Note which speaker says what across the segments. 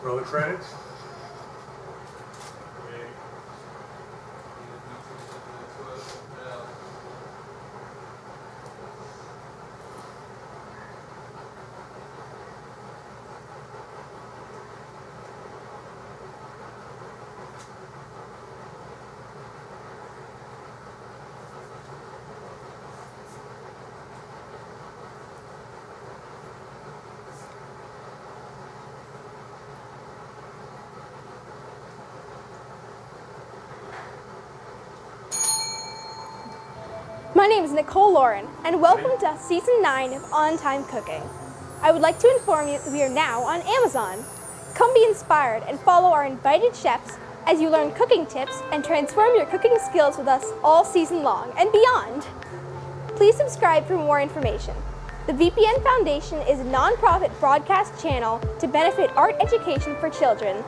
Speaker 1: Roll the credits.
Speaker 2: My name is Nicole Lauren, and welcome to Season 9 of On Time Cooking. I would like to inform you that we are now on Amazon. Come be inspired and follow our invited chefs as you learn cooking tips and transform your cooking skills with us all season long and beyond. Please subscribe for more information. The VPN Foundation is a non-profit broadcast channel to benefit art education for children.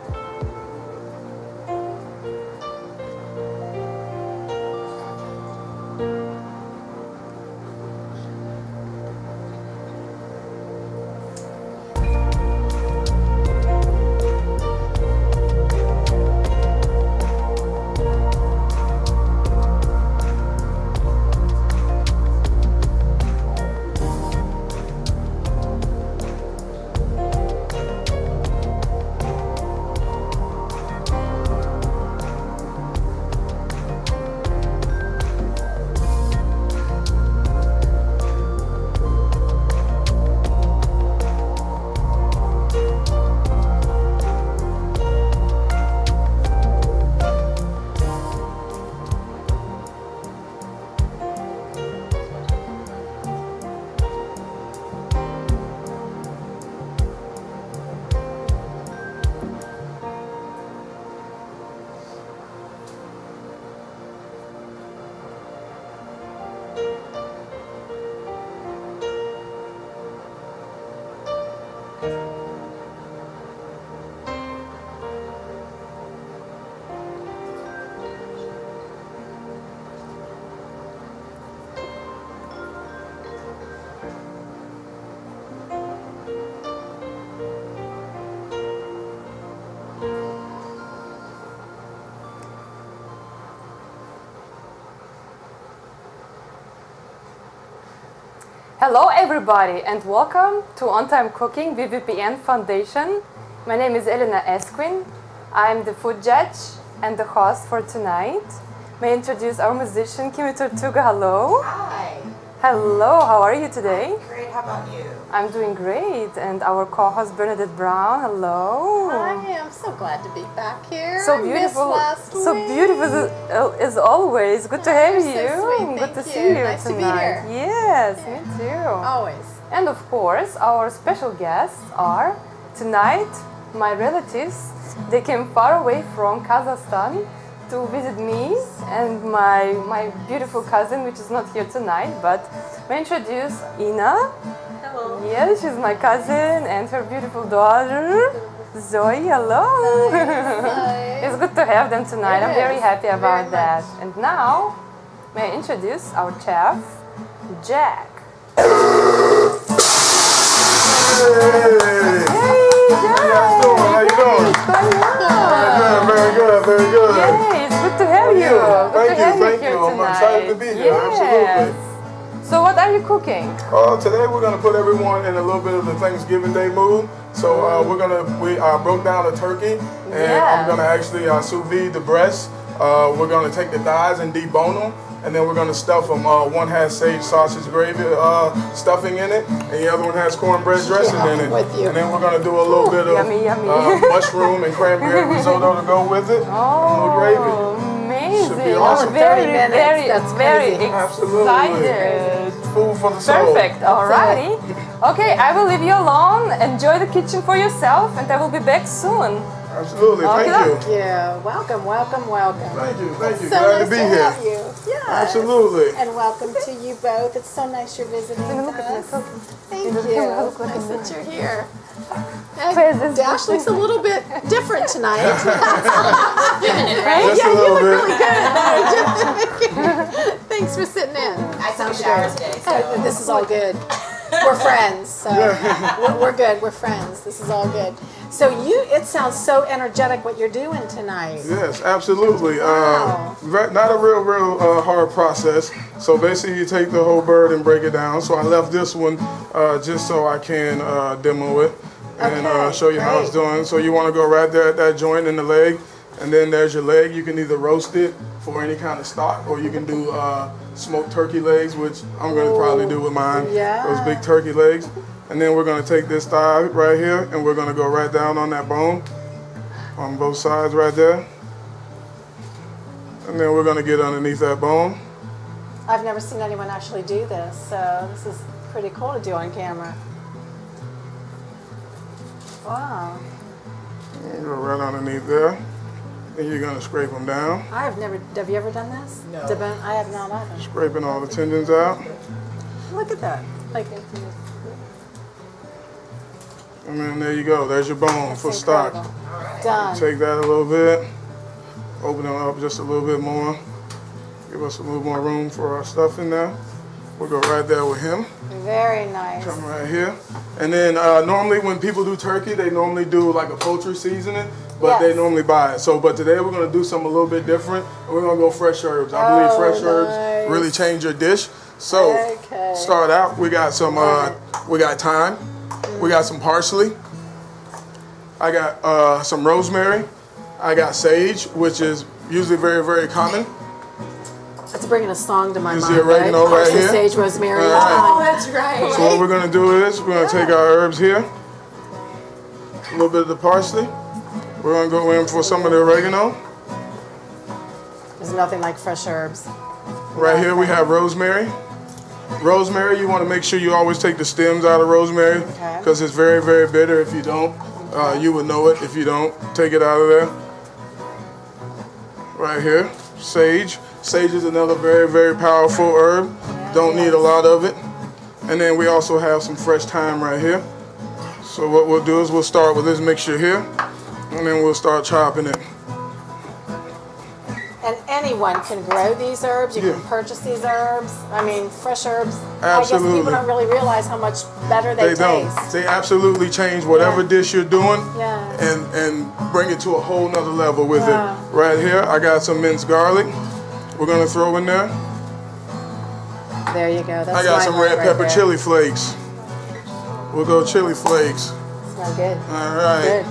Speaker 3: Hello everybody and welcome to On Time Cooking VPN Foundation. My name is Elena Esquin. I'm the food judge and the host for tonight. May I introduce our musician Kimi Tortuga. Hello.
Speaker 4: Hi.
Speaker 3: Hello, how are you today?
Speaker 4: I'm great, how about you?
Speaker 3: I'm doing great. And our co-host Bernadette Brown. Hello.
Speaker 5: Hi, I'm so glad to be back here.
Speaker 3: So beautiful.
Speaker 5: Last
Speaker 3: So
Speaker 5: week.
Speaker 3: beautiful as always. Good to have
Speaker 5: You're
Speaker 3: you.
Speaker 5: so sweet.
Speaker 3: Good to
Speaker 5: Thank
Speaker 3: see you
Speaker 5: Nice
Speaker 3: tonight.
Speaker 5: to be here.
Speaker 3: Yes, me too.
Speaker 5: Always.
Speaker 3: And of course, our special guests are tonight my relatives. They came far away from Kazakhstan to visit me and my beautiful cousin, which is not here tonight, but we introduce Ina.
Speaker 4: Hello.
Speaker 3: Yes, she's my cousin and her beautiful daughter, Zoe. Hello.
Speaker 5: Hi.
Speaker 3: It's good to have them tonight.
Speaker 5: It
Speaker 3: I'm very
Speaker 5: is.
Speaker 3: happy about
Speaker 5: Very
Speaker 3: that.
Speaker 5: much.
Speaker 3: And now, may I introduce our chef, Jack.
Speaker 6: Hey! How you doing? Very good, very good.
Speaker 3: Yay, it's good to have you. Good
Speaker 6: Thank
Speaker 3: to
Speaker 6: you,
Speaker 3: have
Speaker 6: thank
Speaker 3: here
Speaker 6: you. I'm
Speaker 3: tonight.
Speaker 6: excited to be here,
Speaker 3: Yes.
Speaker 6: absolutely.
Speaker 3: So what are you cooking?
Speaker 6: Today we're gonna put everyone in a little bit of the Thanksgiving Day mood. So we broke down the turkey, and
Speaker 3: Yeah.
Speaker 6: I'm gonna actually sous vide the breast. We're gonna take the thighs and debone them, and then we're gonna stuff them. One has sage sausage gravy stuffing in it, and the other one has cornbread dressing in it.
Speaker 5: with you.
Speaker 6: And then we're gonna do a little bit of
Speaker 3: Yummy, yummy.
Speaker 6: mushroom and cranberry risotto to go with it.
Speaker 3: Oh,
Speaker 6: gravy.
Speaker 3: amazing.
Speaker 6: Should be awesome.
Speaker 3: I'm very,
Speaker 5: 30 minutes,
Speaker 3: very,
Speaker 5: that's
Speaker 3: very
Speaker 5: crazy.
Speaker 3: excited.
Speaker 6: Food for the soul.
Speaker 3: Perfect, alrighty. Okay, I will leave you alone. Enjoy the kitchen for yourself, and I will be back soon.
Speaker 6: Absolutely, thank
Speaker 3: Okay.
Speaker 6: you.
Speaker 5: Yeah, welcome, welcome, welcome.
Speaker 6: Thank you, thank you.
Speaker 5: So
Speaker 6: Glad
Speaker 5: nice
Speaker 6: to be
Speaker 5: to
Speaker 6: here.
Speaker 5: have you. Yes.
Speaker 6: Absolutely.
Speaker 5: And welcome to you both. It's so nice you're visiting
Speaker 3: Look at
Speaker 5: us.
Speaker 3: this.
Speaker 5: Thank
Speaker 3: Look
Speaker 5: you.
Speaker 3: at this.
Speaker 5: Nice that you're here.
Speaker 3: Presents.
Speaker 5: Dash looks a little bit different tonight.
Speaker 6: Just
Speaker 5: Yeah,
Speaker 6: a
Speaker 5: you
Speaker 6: little
Speaker 5: look
Speaker 6: bit.
Speaker 5: really good. Thanks for sitting in.
Speaker 4: I took a shower today, so
Speaker 5: This is all good. We're friends, so we're good. We're friends. This is all good. So it sounds so energetic what you're doing tonight.
Speaker 6: Yes, absolutely.
Speaker 5: Wow.
Speaker 6: Not a real hard process. So basically you take the whole bird and break it down. So I left this one just so I can demo it and
Speaker 5: Okay,
Speaker 6: show you how it's doing. So you want to go right there at that joint in the leg, and then there's your leg. You can either roast it for any kind of stock, or you can do smoked turkey legs, which I'm going to probably do with mine.
Speaker 5: Yeah.
Speaker 6: Those big turkey legs. And then we're going to take this thigh right here, and we're going to go right down on that bone on both sides right there. And then we're going to get underneath that bone.
Speaker 5: I've never seen anyone actually do this, so this is pretty cool to do on camera. Wow.
Speaker 6: And go right underneath there. And you're going to scrape them down.
Speaker 5: Have you ever done this? No. I have not either.
Speaker 6: Scraping all the tendons out.
Speaker 5: Look at that. Like,
Speaker 6: And then there you go. There's your bone for stock.
Speaker 5: done.
Speaker 6: Take that a little bit. Open it up just a little bit more. Give us a little more room for our stuff in there. We'll go right there with him.
Speaker 5: Very nice.
Speaker 6: Come right here. And then normally when people do turkey, they normally do like a poultry seasoning, but they normally buy it. So, but today we're going to do something a little bit different. We're going to go fresh herbs. I believe fresh herbs really change your dish. So, start out, we got some, we got thyme. We got some parsley. I got some rosemary. I got sage, which is usually very, very common.
Speaker 5: That's bringing a song to my mind,
Speaker 6: the oregano right
Speaker 5: Parsley,
Speaker 6: here.
Speaker 5: sage, rosemary.
Speaker 6: All right.
Speaker 5: That's right.
Speaker 6: So what we're going to do is we're going to take our herbs here. A little bit of the parsley. We're going to go in for some of the oregano.
Speaker 5: There's nothing like fresh herbs.
Speaker 6: Right here we have rosemary. Rosemary, you want to make sure you always take the stems out of rosemary because it's very, very bitter. If you don't, you would know it if you don't. Take it out of there. Right here, sage. Sage is another very, very powerful herb. Don't need a lot of it. And then we also have some fresh thyme right here. So what we'll do is we'll start with this mixture here, and then we'll start chopping it.
Speaker 5: And anyone can grow these herbs. You can purchase these herbs. I mean, fresh herbs.
Speaker 6: Absolutely.
Speaker 5: I guess people don't really realize how much better they taste.
Speaker 6: Don't. They absolutely change whatever dish you're doing
Speaker 5: Yeah.
Speaker 6: and bring it to a whole nother level with it. Right here, I got some minced garlic. We're going to throw in there.
Speaker 5: There you go. That's
Speaker 6: I got some red pepper
Speaker 5: there.
Speaker 6: chili flakes. We'll go chili flakes.
Speaker 5: Smell good.
Speaker 6: All right.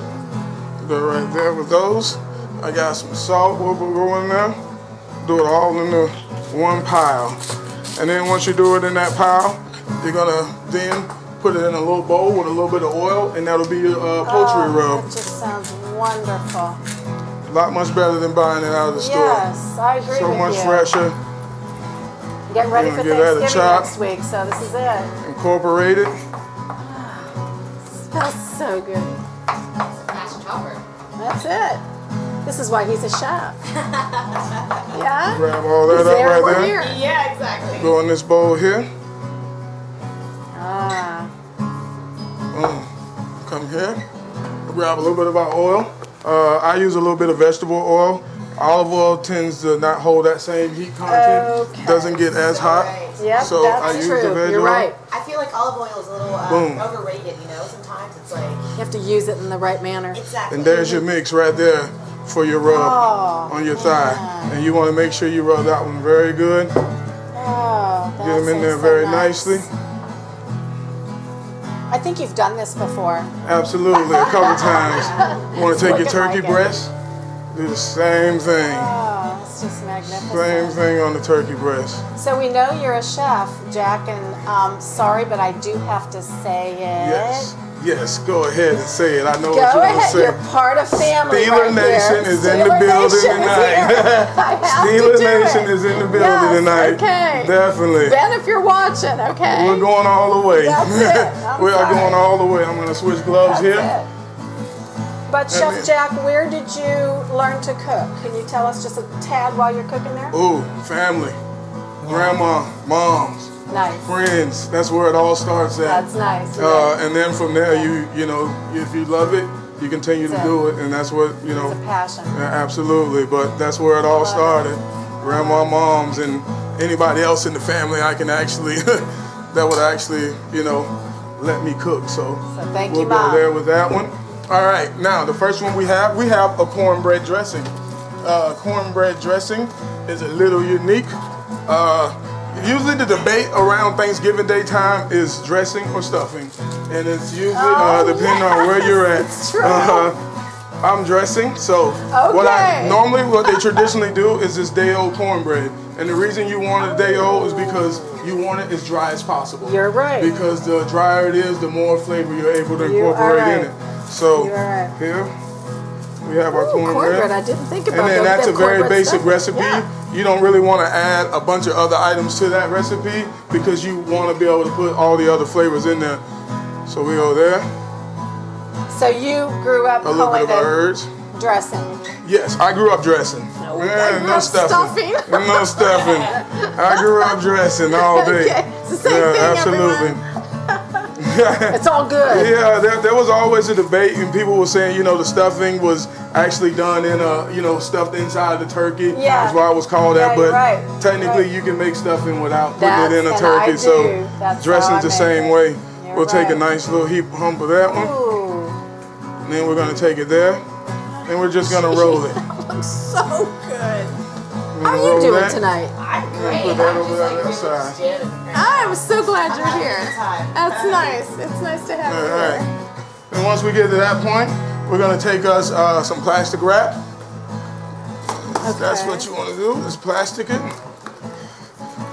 Speaker 5: Good.
Speaker 6: Go right there with those. I got some salt. We'll go in there. Do it all in the one pile. And then once you do it in that pile, you're going to then put it in a little bowl with a little bit of oil, and that'll be your poultry rub.
Speaker 5: That just sounds wonderful.
Speaker 6: A lot much better than buying it out of the store.
Speaker 5: Yes, I agree
Speaker 6: So
Speaker 5: with
Speaker 6: much
Speaker 5: you.
Speaker 6: fresher.
Speaker 5: Getting ready for
Speaker 6: Give that a
Speaker 5: Thanksgiving
Speaker 6: chop.
Speaker 5: next week, so this is it.
Speaker 6: Incorporate it.
Speaker 5: Smells so good.
Speaker 1: Mashed chopper.
Speaker 5: That's it. This is why he's a chef. Yeah?
Speaker 6: Grab all that
Speaker 5: He's
Speaker 6: up
Speaker 5: there,
Speaker 6: right
Speaker 5: we're
Speaker 6: there.
Speaker 5: here.
Speaker 1: Yeah, exactly.
Speaker 6: Go in this bowl here. Come here. Grab a little bit of our oil. I use a little bit of vegetable oil. Olive oil tends to not hold that same heat content. Doesn't get as hot.
Speaker 5: Yep,
Speaker 6: So
Speaker 5: that's
Speaker 6: I use
Speaker 5: true.
Speaker 6: the veg
Speaker 5: You're
Speaker 6: oil.
Speaker 5: right.
Speaker 1: I feel like olive oil is a little overrated, you know? Sometimes it's like...
Speaker 5: You have to use it in the right manner.
Speaker 1: Exactly.
Speaker 6: And there's your mix right there for your rub on your thigh. And you want to make sure you rub that one very good.
Speaker 5: Oh,
Speaker 6: Get them in there very nicely.
Speaker 5: I think you've done this before.
Speaker 6: Absolutely, a couple times. You want to take your turkey
Speaker 5: like it.
Speaker 6: breast, do the same thing.
Speaker 5: Oh, it's just magnificent.
Speaker 6: Same thing on the turkey breast.
Speaker 5: So we know you're a chef, Jack, and sorry, but I do have to say it.
Speaker 6: Yes, go ahead and say it. I know
Speaker 5: Go
Speaker 6: what you're going to
Speaker 5: ahead,
Speaker 6: say.
Speaker 5: you're part of family
Speaker 6: Steeler
Speaker 5: right
Speaker 6: Nation
Speaker 5: here.
Speaker 6: is in the
Speaker 5: Steeler
Speaker 6: building
Speaker 5: Nation
Speaker 6: tonight.
Speaker 5: is here. I have to
Speaker 6: Steeler
Speaker 5: do
Speaker 6: Nation
Speaker 5: it.
Speaker 6: is in the building
Speaker 5: Yes,
Speaker 6: tonight.
Speaker 5: okay.
Speaker 6: Definitely.
Speaker 5: Ben, if you're watching, okay?
Speaker 6: We're going all the way.
Speaker 5: That's it. I'm
Speaker 6: We are
Speaker 5: sorry.
Speaker 6: going all the way. I'm going to switch gloves here.
Speaker 5: That's it. But Chef Jack, where did you learn to cook? Can you tell us just a tad while you're cooking there?
Speaker 6: Ooh, family. Grandma, moms,
Speaker 5: Nice.
Speaker 6: friends. That's where it all starts at.
Speaker 5: That's nice.
Speaker 6: And then from there, you know, if you love it, you continue to do it, and that's what, you know.
Speaker 5: It's a passion.
Speaker 6: Yeah, absolutely, but that's where it all started. Grandma, moms, and anybody else in the family I can actually that would actually, you know, let me cook. So
Speaker 5: thank
Speaker 6: we'll
Speaker 5: you,
Speaker 6: go
Speaker 5: Mom.
Speaker 6: there with that one. All right, now the first one we have a cornbread dressing. Cornbread dressing is a little unique. Usually the debate around Thanksgiving Day time is dressing or stuffing. And it's usually depending on where you're at.
Speaker 5: It's true.
Speaker 6: I'm dressing, so what they traditionally do is this day-old cornbread. And the reason you want it day-old is because you want it as dry as possible.
Speaker 5: You're right.
Speaker 6: Because the drier it is, the more flavor you're able to incorporate in it. So here we have our cornbread.
Speaker 5: I didn't think about that.
Speaker 6: And then that's a very basic recipe.
Speaker 5: Yeah.
Speaker 6: You don't really want to add a bunch of other items to that recipe because you want to be able to put all the other flavors in there. So we go there.
Speaker 5: So you grew up calling
Speaker 6: herbs.
Speaker 5: Dressing.
Speaker 6: Yes, I grew up dressing. No stuffing. No stuffing. I grew up dressing all day.
Speaker 5: Okay. It's the same thing,
Speaker 6: absolutely.
Speaker 5: It's all good.
Speaker 6: Yeah, there was always a debate, and people were saying, you know, the stuffing was actually done in a, you know, stuffed inside the turkey.
Speaker 5: Yeah.
Speaker 6: That's why it was called that. But technically,
Speaker 5: you
Speaker 6: can make stuffing without putting it in a turkey.
Speaker 5: So
Speaker 6: dressing's the same way. We'll take a nice little hump of that one.
Speaker 5: Ooh.
Speaker 6: And then we're going to take it there. And we're just going to roll it.
Speaker 5: That looks so good. How are you doing tonight?
Speaker 1: I'm great.
Speaker 6: Put that over there on that side.
Speaker 5: I'm so glad you're here. That's nice. It's nice to have you here.
Speaker 6: All right. And once we get to that point, we're going to take us some plastic wrap. That's what you want to do, is plastic it.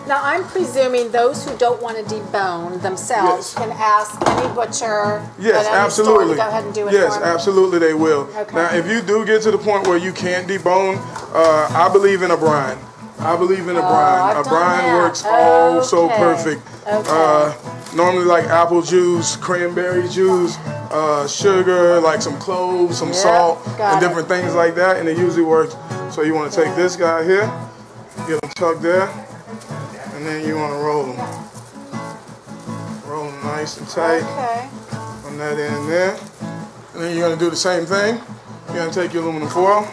Speaker 5: Now, I'm presuming those who don't want to debone themselves can ask any butcher at any store to go ahead and do it for them.
Speaker 6: Absolutely they will.
Speaker 5: Okay.
Speaker 6: Now, if you do get to the point where you can't debone, I believe in a brine. A brine works so perfect. Normally like apple juice, cranberry juice, sugar, like some cloves, some salt, and different things like that, and it usually works. So you want to take this guy here, get him tucked there, and then you want to roll them. Roll them nice and tight. Put that in there. And then you're going to do the same thing. You're going to take your aluminum foil.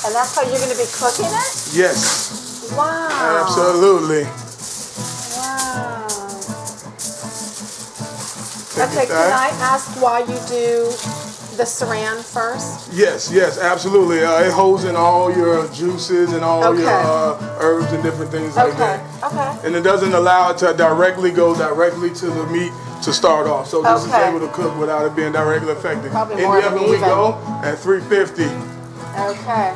Speaker 5: And that's how you're going to be cooking it?
Speaker 6: Yes.
Speaker 5: Wow.
Speaker 6: Absolutely.
Speaker 5: Wow. Okay, can I ask why you do the saran first?
Speaker 6: Yes, absolutely. It holds in all your juices and all your herbs and different things like that. And it doesn't allow it to go directly to the meat to start off. So this is able to cook without it being directly affected.
Speaker 5: Probably
Speaker 6: in
Speaker 5: more
Speaker 6: the oven we go at 350.
Speaker 5: Okay.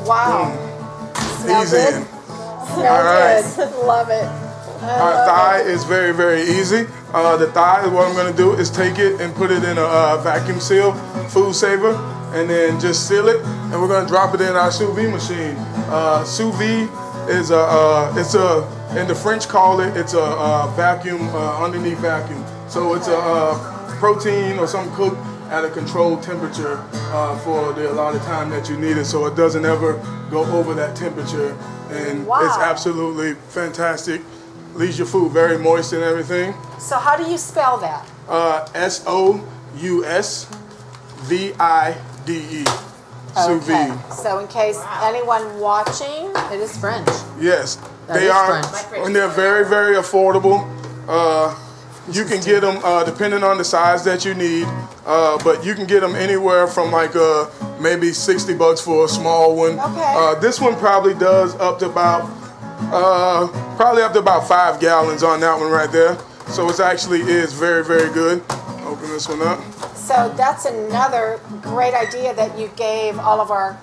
Speaker 5: Wow.
Speaker 6: Smells good?
Speaker 5: Smells good. Love it.
Speaker 6: Our thigh is very, very easy. The thigh, what I'm going to do is take it and put it in a vacuum seal food saver, and then just seal it, and we're going to drop it in our sous vide machine. Sous vide is in the French call it's a vacuum, underneath vacuum. So it's a protein or something cooked at a controlled temperature for the allotted time that you need it, so it doesn't ever go over that temperature, and it's absolutely fantastic. Leaves your food very moist and everything.
Speaker 5: So how do you spell that?
Speaker 6: SOUSVIDE. Sous vide.
Speaker 5: So in case anyone watching, it is French.
Speaker 6: Yes, they are, and they're very, very affordable. You can get them depending on the size that you need, but you can get them anywhere from like maybe $60 for a small one. This one probably does up to about 5 gallons on that one right there. So it actually is very, very good. Open this one up.
Speaker 5: So that's another great idea that you gave all of our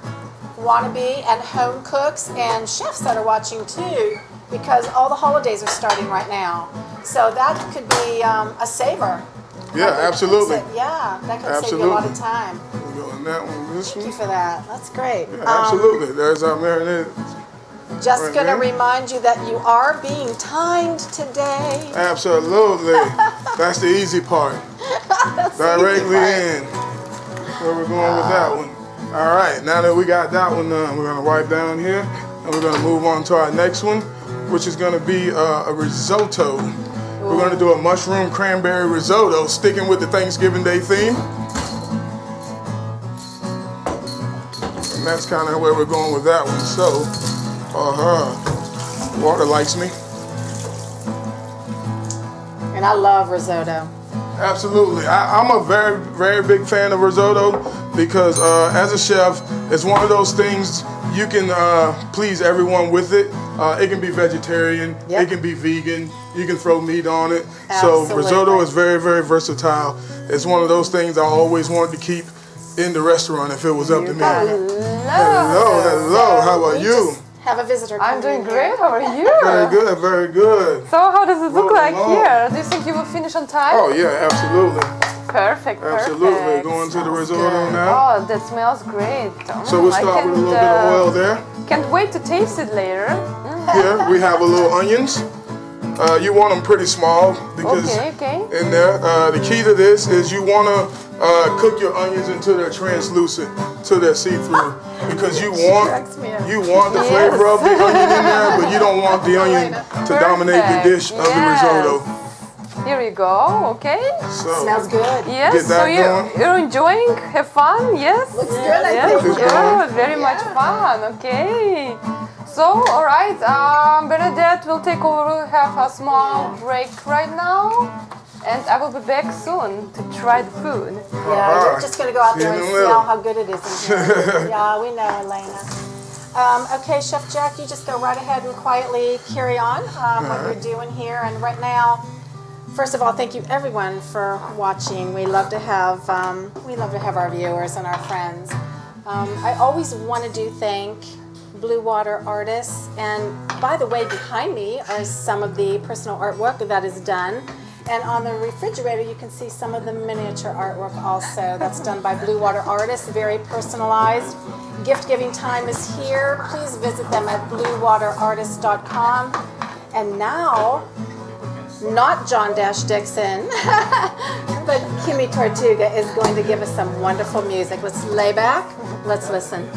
Speaker 5: wannabe and home cooks and chefs that are watching too, because all the holidays are starting right now. So that could be a saver.
Speaker 6: Yeah, absolutely.
Speaker 5: That could save you a lot of time.
Speaker 6: We'll go in that one, this one.
Speaker 5: Thank you for that. That's great.
Speaker 6: Yeah, absolutely. There's our marinade.
Speaker 5: Just going to remind you that you are being timed today.
Speaker 6: Absolutely. That's the easy part. Directly in. Where we're going with that one. All right, now that we got that one done, we're going to wipe down here, and we're going to move on to our next one, which is going to be a risotto. We're going to do a mushroom cranberry risotto, sticking with the Thanksgiving Day theme. And that's kind of where we're going with that one. So, water likes me.
Speaker 5: And I love risotto.
Speaker 6: Absolutely. I'm a very, very big fan of risotto because as a chef, it's one of those things you can please everyone with it. It can be vegetarian,
Speaker 5: Yep.
Speaker 6: it can be vegan, you can throw meat on it.
Speaker 5: Absolutely.
Speaker 6: So risotto is very, very versatile. It's one of those things I always wanted to keep in the restaurant if it was up to me. Hello, how about you?
Speaker 5: Have a visitor.
Speaker 3: I'm doing
Speaker 5: in here.
Speaker 3: great. How are you?
Speaker 6: Very good, very good.
Speaker 3: So how does it look like
Speaker 6: along.
Speaker 3: here? Do you think you will finish on time?
Speaker 6: Oh yeah, absolutely.
Speaker 3: Perfect,
Speaker 6: Absolutely.
Speaker 3: perfect.
Speaker 6: Going to the risotto
Speaker 5: good.
Speaker 6: now.
Speaker 3: Oh, that smells great.
Speaker 6: So we'll start with a little bit of oil there.
Speaker 3: Can't wait to taste it later.
Speaker 6: Here we have a little onions. You want them pretty small because
Speaker 3: Okay.
Speaker 6: in there, the key to this is you want to cook your onions until they're translucent, till they're see-through, because you want the flavor of the onion in there, but you don't want the onion to dominate the dish of the risotto.
Speaker 3: Here you go. Okay.
Speaker 6: So
Speaker 5: Smells good.
Speaker 3: Yes.
Speaker 6: Get that
Speaker 3: So
Speaker 6: going.
Speaker 5: Oh,
Speaker 3: you're enjoying? Have fun? Yes.
Speaker 5: Looks good. I
Speaker 3: Yes.
Speaker 5: think.
Speaker 3: Good. Very much fun. Okay. So, all right. Bernadette will take over. Have a small break right now, and I will be back soon to try the food.
Speaker 5: Yeah, you're just going to go out there and
Speaker 6: See you in a
Speaker 5: smell
Speaker 6: little.
Speaker 5: how good it is in here. Yeah, we know, Elena. Okay, Chef Jack, you just go right ahead and quietly carry on what you're doing here. And right now, first of all, thank you everyone for watching. We love to have our viewers and our friends. I always wanted to thank Blue Water Artists, and by the way, behind me are some of the personal artwork that is done. And on the refrigerator, you can see some of the miniature artwork also. That's done by Blue Water Artists, very personalized. Gift giving time is here. Please visit them at bluewaterartist.com. And now, not John Dash Dixon, but Kimmy Tortuga is going to give us some wonderful music. Let's lay back, let's listen.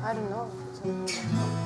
Speaker 3: I don't know.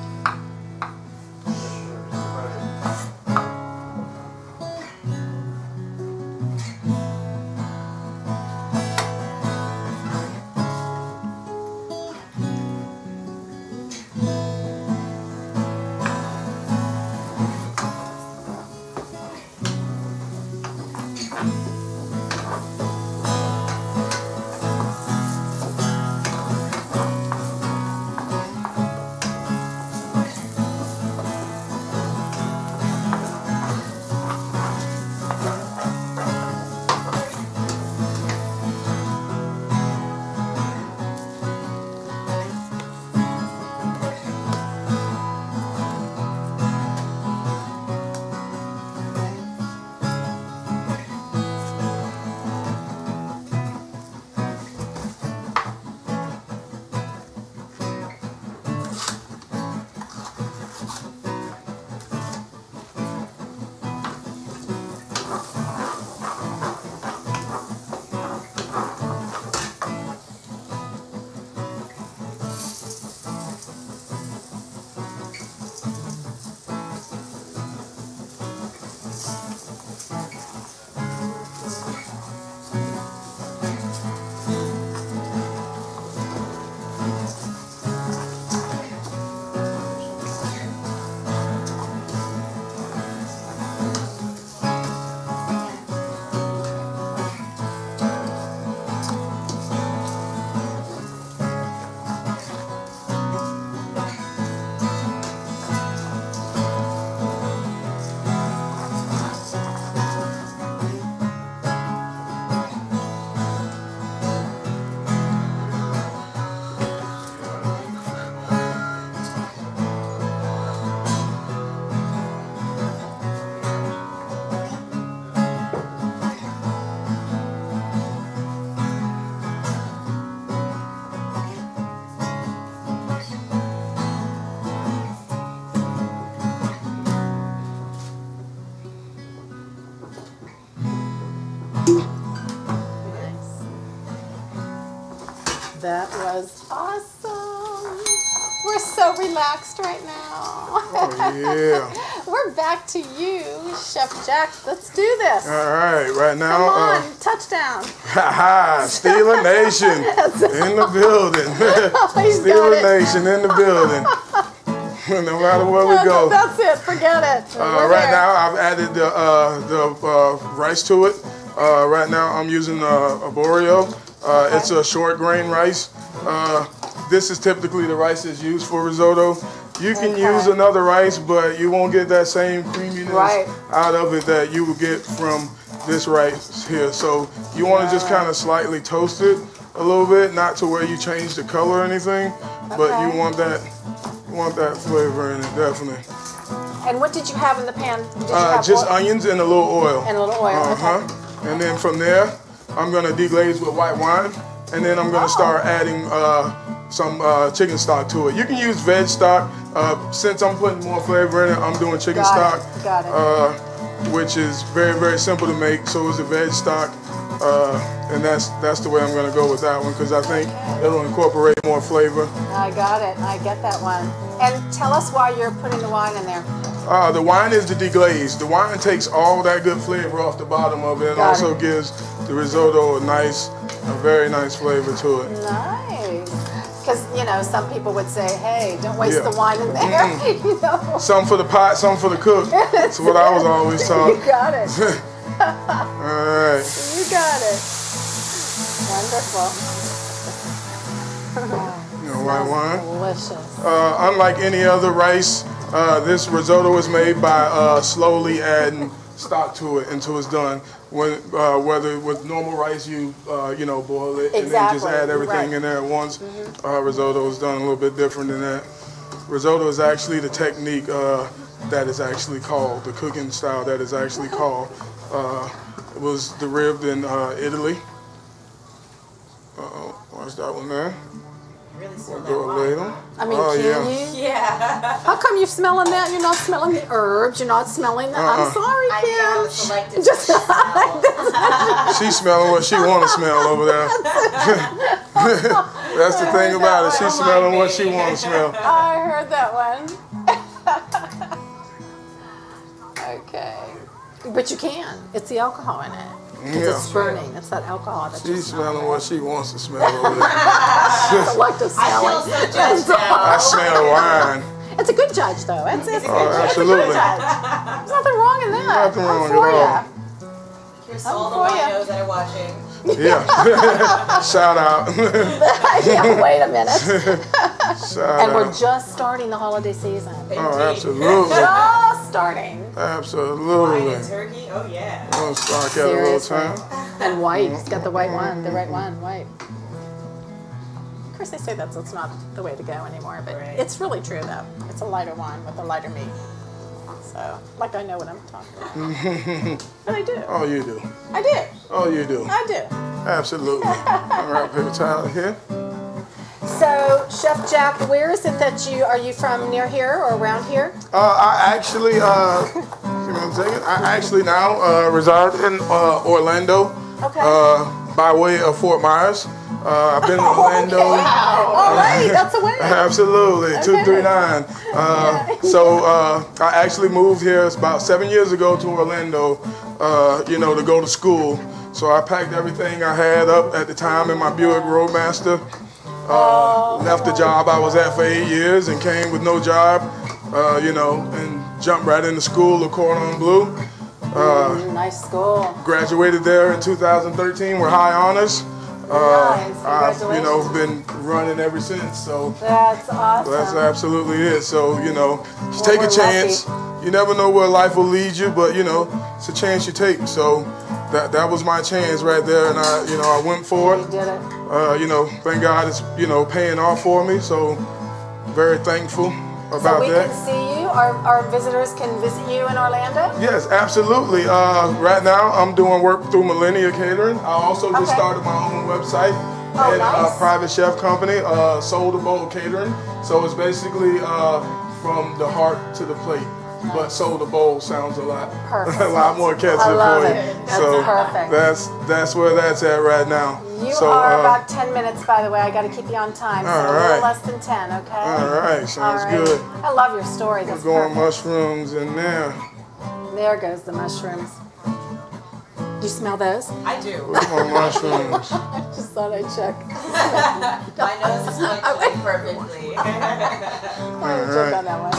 Speaker 5: That was awesome. We're so relaxed right now.
Speaker 6: Oh, yeah.
Speaker 5: We're back to you, Chef Jack. Let's do this.
Speaker 6: All right, right now.
Speaker 5: Come on, touchdown.
Speaker 6: Ha Steeler Nation in the building. Steeler Nation in the building. No matter where we go.
Speaker 5: That's it. Forget it.
Speaker 6: Right now, I've added the rice to it. Right now, I'm using arborio. It's a short grain rice. This is typically the rice that's used for risotto. You can use another rice, but you won't get that same creaminess out of it that you would get from this rice here. So you want to just kind of slightly toast it a little bit, not to where you change the color or anything, but you want that flavor in it, definitely.
Speaker 5: And what did you have in the pan? Did you have
Speaker 6: just
Speaker 5: oil?
Speaker 6: onions and a little oil.
Speaker 5: And a little oil. Okay.
Speaker 6: And then from there, I'm gonna deglaze with white wine, and then I'm gonna start adding some chicken stock to it. You can use veg stock. Since I'm putting more flavor in it, I'm doing chicken stock.
Speaker 5: Got it.
Speaker 6: Which is very, very simple to make. So is the veg stock, and that's the way I'm gonna go with that one, because I think it'll incorporate more flavor.
Speaker 5: I got it. I get that one. And tell us why you're putting the wine in there.
Speaker 6: The wine is the deglaze. The wine takes all that good flavor off the bottom of it, and also gives the risotto a very nice flavber to it.
Speaker 5: Nice. Because, you know, some people would say, hey, don't waste the wine in there. You know?
Speaker 6: Some for the pot, some for the cook. That's what I was always taught.
Speaker 5: You got it.
Speaker 6: All right.
Speaker 5: You got it. Wonderful.
Speaker 6: White wine.
Speaker 5: Delicious.
Speaker 6: Unlike any other rice, this risotto is made by slowly adding stock to it until it's done. Whether with normal rice you boil it and then just add everything in there at once. Risotto is done a little bit different than that. Risotto is actually the technique that is actually called, the cooking style that is actually called. It was derived in Italy. Watch that one there.
Speaker 1: Really smell that
Speaker 6: Go later.
Speaker 5: I mean, can you?
Speaker 1: Yeah.
Speaker 5: How come you're smelling that? You're not smelling the herbs. You're not smelling the... I'm sorry,
Speaker 1: I
Speaker 5: Kim.
Speaker 1: know, selective
Speaker 5: Just
Speaker 6: She's smelling what she want to smell over there. That's the thing about it. She's smelling what she want to smell.
Speaker 5: I heard that one. Okay. But you can. It's the alcohol in it. It's burning. It's that alcohol that
Speaker 6: She's smelling what she wants to smell over there.
Speaker 5: Selective smelling.
Speaker 1: I feel so judged now.
Speaker 6: I smell wine.
Speaker 5: It's a good judge, though. It's a
Speaker 6: Absolutely.
Speaker 5: good judge. There's nothing wrong in that.
Speaker 6: Nothing wrong
Speaker 5: I'm for
Speaker 6: at all.
Speaker 5: ya.
Speaker 1: Here's all the winos that are watching.
Speaker 6: Yeah. Shout out.
Speaker 5: Yeah, wait a minute.
Speaker 6: Shout
Speaker 5: And we're
Speaker 6: out.
Speaker 5: just starting the holiday season.
Speaker 6: Oh, absolutely.
Speaker 5: Just starting.
Speaker 1: Wine
Speaker 6: Absolutely.
Speaker 1: and turkey, oh yeah.
Speaker 6: Don't stock at a little time.
Speaker 5: And white. It's got the white one, the right one, white. Of course, they say that's not the way to go anymore, but it's really true, though. It's a lighter wine with a lighter meat. So, like I know what I'm talking about. But I do.
Speaker 6: Oh, you do.
Speaker 5: I do.
Speaker 6: Oh, you do.
Speaker 5: I do.
Speaker 6: Absolutely. All right, paper towel here.
Speaker 5: So, Chef Jack, where is it that are you from, near here or around here?
Speaker 6: I actually, give me 1 second. I actually now reside in Orlando, by way of Fort Myers. I've been in Orlando.
Speaker 5: Wow. All right, that's a way.
Speaker 6: Absolutely, 239. So I actually moved here about 7 years ago to Orlando, to go to school. So I packed everything I had up at the time in my Buick Roadmaster. Left the job I was at for 8 years and came with no job, and jumped right into school of Cordon Bleu.
Speaker 5: Nice school.
Speaker 6: Graduated there in 2013 with high honors.
Speaker 5: Nice.
Speaker 6: I've,
Speaker 5: Congratulations.
Speaker 6: been running ever since, so
Speaker 5: That's awesome.
Speaker 6: that's absolutely it. So, just take a
Speaker 5: we're
Speaker 6: chance. You never know where life will lead you, but, it's a chance you take. So that was my chance right there, and I went for it.
Speaker 5: You did it.
Speaker 6: Thank God it's, paying off for me, so very thankful about
Speaker 5: So we
Speaker 6: that.
Speaker 5: can see you. Our visitors can visit you in Orlando.
Speaker 6: Yes, absolutely. Right now, I'm doing work through Millennia Catering. I also just started my own website and
Speaker 5: nice.
Speaker 6: a private chef company, Soul to Bowl Catering. So it's basically from the heart to the plate. but soda bowl sounds a lot,
Speaker 5: Perfect.
Speaker 6: a lot more catchy
Speaker 5: I love
Speaker 6: for you.
Speaker 5: it. That's
Speaker 6: So
Speaker 5: perfect.
Speaker 6: that's where that's at right now.
Speaker 5: You
Speaker 6: so,
Speaker 5: are about 10 minutes, by the way. I got to keep you on time. So
Speaker 6: all
Speaker 5: a little
Speaker 6: right.
Speaker 5: less than 10, okay?
Speaker 6: All right, sounds good.
Speaker 5: I love your story.
Speaker 6: We're
Speaker 5: That's
Speaker 6: going
Speaker 5: perfect.
Speaker 6: mushrooms in there.
Speaker 5: There goes the mushrooms. Do you smell those?
Speaker 1: I do.
Speaker 6: We're going mushrooms.
Speaker 5: I just thought I'd check.
Speaker 1: My nose is functioning perfectly.
Speaker 5: I'll check on that one.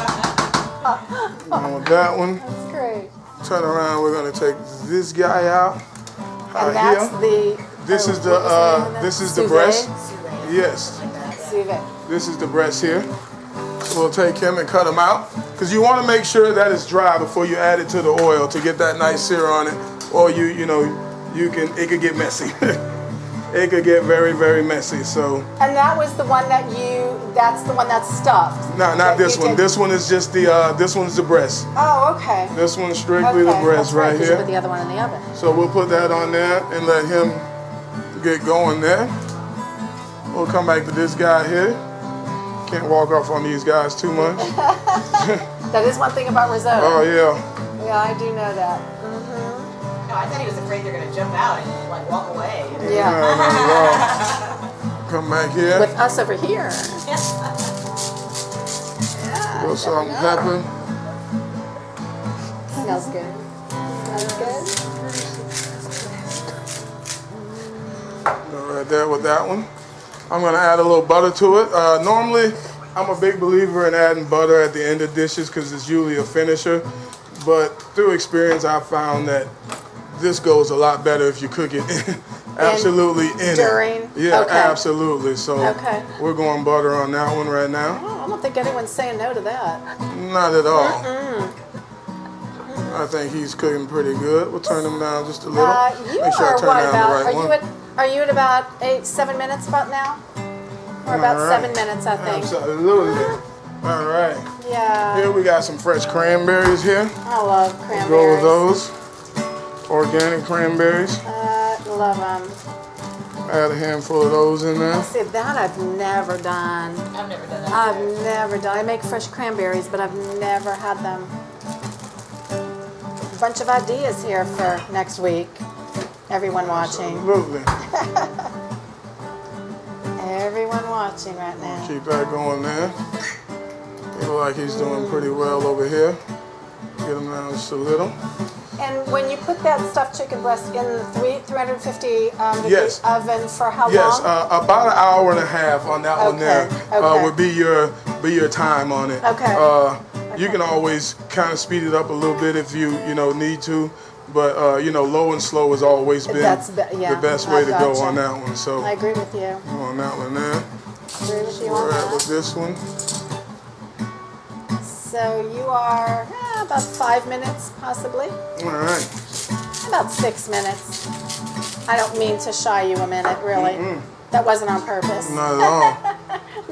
Speaker 6: Going with that one.
Speaker 5: That's great.
Speaker 6: Turn around. We're gonna take this guy out.
Speaker 5: And that's
Speaker 6: Here.
Speaker 5: the.
Speaker 6: This is the
Speaker 5: what was the name of
Speaker 6: this
Speaker 5: that?
Speaker 6: is the
Speaker 5: Sous
Speaker 6: breast.
Speaker 5: vide?
Speaker 6: Yes.
Speaker 5: Sous vide.
Speaker 6: This is the breast here. We'll take him and cut him out because you want to make sure that it's dry before you add it to the oil to get that nice sear on it. Or it could get messy. It could get very, very messy. So.
Speaker 5: And that was the one that's the one that's stuffed.
Speaker 6: No, not this one. This one is just the, this one's the breast.
Speaker 5: Oh, okay.
Speaker 6: This one's strictly the breast
Speaker 5: that's right
Speaker 6: here.
Speaker 5: You put the other one in the oven.
Speaker 6: So we'll put that on there and let him get going there. We'll come back to this guy here. Can't walk off on these guys too much.
Speaker 5: That is one thing about risotto.
Speaker 6: Oh yeah.
Speaker 5: Yeah, I do know that.
Speaker 1: No, I thought he was afraid they're going to jump out and like walk away.
Speaker 5: Yeah.
Speaker 6: No, not at all. Come back here.
Speaker 5: With us over here.
Speaker 6: Put salt and pepper.
Speaker 5: Smells good. Smells good.
Speaker 6: Go right there with that one. I'm gonna add a little butter to it. Normally, I'm a big believer in adding butter at the end of dishes because it's usually a finisher. But through experience, I've found that this goes a lot better if you cook it absolutely in
Speaker 5: during?
Speaker 6: it. Yeah,
Speaker 5: Okay.
Speaker 6: absolutely. So
Speaker 5: Okay.
Speaker 6: we're going butter on that one right now.
Speaker 5: Oh, I don't think anyone's saying no to that.
Speaker 6: Not at all. I think he's cooking pretty good. We'll turn him down just a little.
Speaker 5: You
Speaker 6: Make sure I
Speaker 5: are
Speaker 6: turn
Speaker 5: what
Speaker 6: down
Speaker 5: about?
Speaker 6: the right one.
Speaker 5: Are you at about 7 minutes about now? Or about
Speaker 6: All right.
Speaker 5: 7 minutes, I think.
Speaker 6: Absolutely. All right.
Speaker 5: Yeah.
Speaker 6: Here we got some fresh cranberries here.
Speaker 5: I love cranberries.
Speaker 6: Go with those. Organic cranberries.
Speaker 5: Love them.
Speaker 6: Add a handful of those in there.
Speaker 5: See, that I've never done.
Speaker 1: I've never done that.
Speaker 5: I've never done. I make fresh cranberries, but I've never had them. A bunch of ideas here for next week. Everyone watching.
Speaker 6: Absolutely.
Speaker 5: Everyone watching right now.
Speaker 6: Keep that going there. He look like he's doing pretty well over here. Get him down just a little.
Speaker 5: And when you put that stuffed chicken breast in the 350 degree
Speaker 6: Yes.
Speaker 5: oven for how
Speaker 6: Yes,
Speaker 5: long?
Speaker 6: about an hour and a half on that one there
Speaker 5: Okay.
Speaker 6: would be your time on it.
Speaker 5: Okay.
Speaker 6: You can always kind of speed it up a little bit if you need to, but low and slow has always been the best way to go on that one. So
Speaker 5: I agree with you.
Speaker 6: on that one there.
Speaker 5: Agree with you on
Speaker 6: We're at with
Speaker 5: that.
Speaker 6: this one.
Speaker 5: So you are about 5 minutes, possibly.
Speaker 6: All right.
Speaker 5: About 6 minutes. I don't mean to shy you a minute, really. That wasn't on purpose.
Speaker 6: Not at all.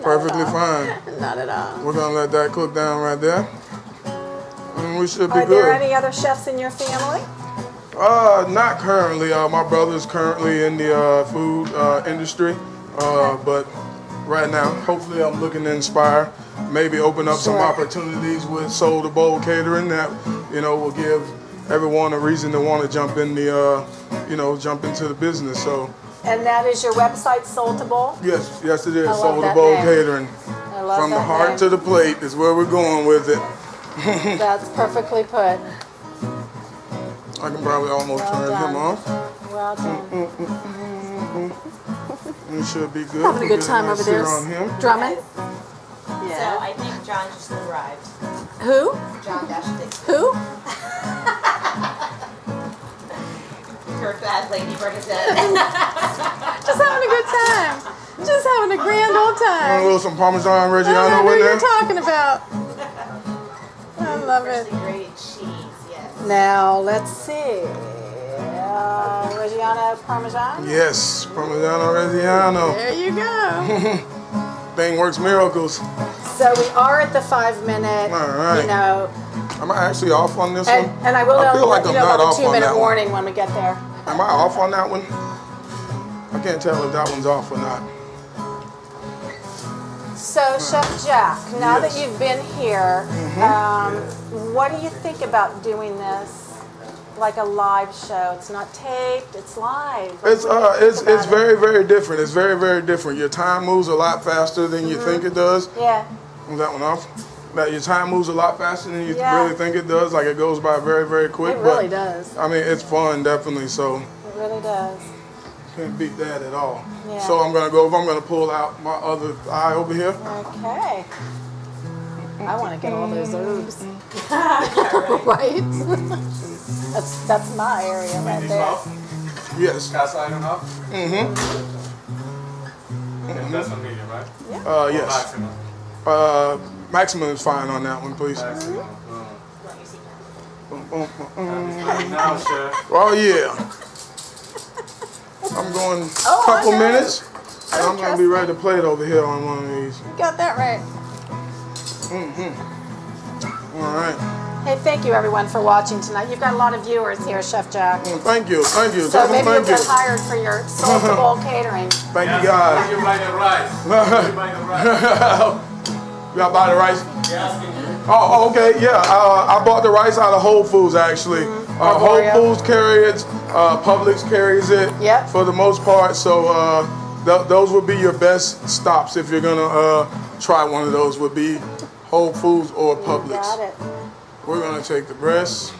Speaker 6: Perfectly fine.
Speaker 5: Not at all.
Speaker 6: We're gonna let that cook down right there, and we should be
Speaker 5: Are
Speaker 6: good.
Speaker 5: there any other chefs in your family?
Speaker 6: Not currently. My brother's currently in the food industry, but right now, hopefully, I'm looking to inspire. Maybe open up some
Speaker 5: Sure.
Speaker 6: opportunities with Soul to Bowl catering that will give everyone a reason to want to jump in the jump into the business. So
Speaker 5: And that is your website, Soul to Bowl?
Speaker 6: yes, it is
Speaker 5: I love
Speaker 6: Soul to
Speaker 5: that
Speaker 6: Bowl
Speaker 5: name.
Speaker 6: catering.
Speaker 5: I love
Speaker 6: From the
Speaker 5: that
Speaker 6: heart
Speaker 5: name.
Speaker 6: to the plate is where we're going with it.
Speaker 5: That's perfectly put.
Speaker 6: I can probably almost
Speaker 5: Well
Speaker 6: turn him
Speaker 5: done.
Speaker 6: off.
Speaker 5: Well done.
Speaker 6: It should be good.
Speaker 5: Having a
Speaker 6: We'll
Speaker 5: good
Speaker 6: get
Speaker 5: time
Speaker 6: nice
Speaker 5: over there.
Speaker 6: sear on him.
Speaker 5: Drummond?
Speaker 1: So I think John just arrived.
Speaker 5: Who?
Speaker 1: John Dashdick.
Speaker 5: Who?
Speaker 1: Her fat lady Bernadette.
Speaker 5: Just having a good time. Just having a grand old
Speaker 6: Want a
Speaker 5: time.
Speaker 6: little some Parmesan
Speaker 5: I don't know
Speaker 6: Reggiano
Speaker 5: who
Speaker 6: in
Speaker 5: you're
Speaker 6: there?
Speaker 5: talking about. I love it.
Speaker 1: Freshly grated cheese, yes.
Speaker 5: Now, let's see. Reggiano Parmesan?
Speaker 6: Yes, Parmigiano Reggiano.
Speaker 5: There you go.
Speaker 6: Thing works miracles.
Speaker 5: So we are at the 5 minute,
Speaker 6: All right. Am I actually off on this one?
Speaker 5: and I will
Speaker 6: I feel like
Speaker 5: let you
Speaker 6: I'm
Speaker 5: know
Speaker 6: not
Speaker 5: about
Speaker 6: off
Speaker 5: the
Speaker 6: on
Speaker 5: 2 minute
Speaker 6: that one.
Speaker 5: warning when we get there.
Speaker 6: Am I off on that one? I can't tell if that one's off or not.
Speaker 5: So, Chef Jack, now
Speaker 6: Yes.
Speaker 5: that you've been here, what do you think about doing this like a live show? It's not taped, it's live.
Speaker 6: It's very, very different. It's very, very different. Your time moves a lot faster than you think it does.
Speaker 5: Yeah.
Speaker 6: Was that one off? That your time moves a lot faster than you
Speaker 5: Yeah.
Speaker 6: really think it does. Like it goes by very, very quick.
Speaker 5: It really
Speaker 6: but,
Speaker 5: does.
Speaker 6: I mean, it's fun, definitely. So
Speaker 5: It really does.
Speaker 6: can't beat that at all.
Speaker 5: Yeah.
Speaker 6: So I'm gonna pull out my other eye over here.
Speaker 5: Okay. I want to get all those herbs. Right? that's my area right there.
Speaker 6: Yes.
Speaker 4: Cast iron enough?
Speaker 6: Mm-hmm.
Speaker 4: And that's a medium, right?
Speaker 6: Yes.
Speaker 4: Maximum.
Speaker 6: Maximum is fine on that one, please.
Speaker 4: Maximum.
Speaker 6: Boom, boom, boom, boom.
Speaker 4: Now, chef.
Speaker 6: Oh yeah. I'm going a couple minutes, and I'm gonna be ready to plate over here on one of these.
Speaker 5: You got that right.
Speaker 6: All right.
Speaker 5: Hey, thank you everyone for watching tonight. You've got a lot of viewers here, Chef Jack.
Speaker 6: Thank you.
Speaker 5: So maybe you'll get hired for your soul to bowl catering.
Speaker 6: Thank you guys.
Speaker 4: You buy the rice. You buy the rice.
Speaker 6: Y'all buy the rice?
Speaker 4: Asking you.
Speaker 6: Oh, okay, yeah. I bought the rice out of Whole Foods actually. Whole Foods carry it. Publix carries it.
Speaker 5: Yep.
Speaker 6: For the most part. So those would be your best stops if you're gonna try one of those. Would be Whole Foods or Publix.
Speaker 5: Got it.
Speaker 6: We're gonna take the breast.